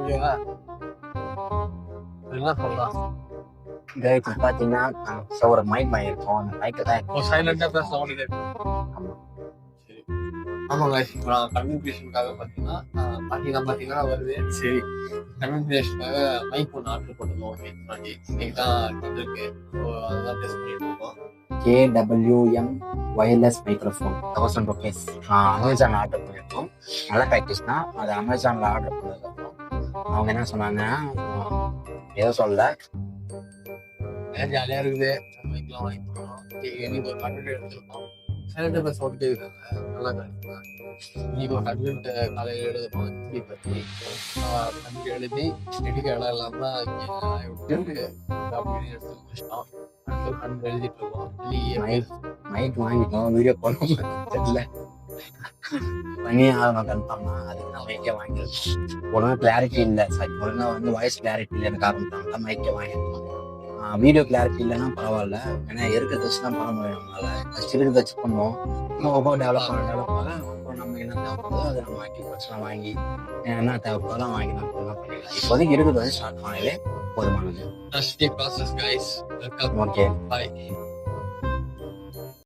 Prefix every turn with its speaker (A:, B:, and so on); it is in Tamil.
A: ஓகேவா? என்ன சொல்லலாம்?
B: இப்போ பார்த்தீங்கன்னா ஒரு மைக் வாங்கியிருக்கோம். அந்த மைக்கை தான்
A: சைலண்டா பேச சவுண்ட் கேட்கும். சரி. ஆமாங்க, இப்போ நான் கம்யூனிகேஷனுக்காக பார்த்தீங்கன்னா வருது. சரி, கம்யூனிகேஷனுக்காக மைக் ஒன்று ஆர்டர் பண்ணிருந்தோம். இன்னைக்கு தான் வந்திருக்கு. ஸோ அதுதான் டெஸ்ட் பண்ணிட்டு இருக்கோம்.
B: KWM wireless microphone 1000 rupees. Amazon order பண்ணியிருக்கோம். நல்ல பேக்கேஜ் தான். அது அமேசானில் ஆர்டர் பண்ணதுக்கப்புறம் அவங்க என்ன சொன்னாங்க, ஏதோ சொல்ல
A: ஜாலியாக இருக்குது. மைக்லாம் வாங்கி போடுறோம். இன்னைக்கு ஒரு கண்டென்ட் எடுத்துருக்கோம். சைலண்டாக பேச சவுண்ட் கேட்குறாங்க. நல்லா கிடைக்குங்க. இன்னைக்கு ஒரு கண்டென்ட் காலையில் எழுதுறோம். இப்படி பற்றி கண்டென்ட் எழுதி எடுக்க இடம் இல்லாமல் இங்கே விட்டு அப்படின்னு எடுத்து முடிச்சிட்டோம். கண்டென்ட் எழுதிட்டு இருக்கோம்.
B: மைக் வாங்கிட்டோம். வீடியோ போடணும் தெரியல, பண்ணி ஆகணும் கன்ஃபார்மா. அதுக்கு நான் மைக்கே வாங்கியிருக்கோம். ஒழுங்காக கிளாரிட்டி இல்லை, ஒழுங்காக வாய்ஸ் கிளாரிட்டி இல்லைன்னு காரணத்தாங்க தான் மைக்கே வாங்கியிருக்கோம். வீடியோ கிளாரிட்டி இல்லைன்னா பரவாயில்ல, ஏன்னா இருக்கிறத வச்சு தான் பண்ண முடியும். நம்மளால ஃபஸ்ட் இருக்கிறத வச்சு பண்ணோம். ஒவ்வொரு டெவலப் ஆக அப்புறம் நம்ம என்ன தேவைப்படுதோ அதை நம்ம வாங்கி பிரச்சனை வாங்கி என்ன தேவைப்படுதோ வாங்கி நம்ம பண்ணிக்கலாம். இப்போதைக்கு இருக்கிறத வச்சு ஸ்டார்ட் பண்ணாலே போதுமானது.
A: Process guys.
B: ஓகே,
A: பாய்.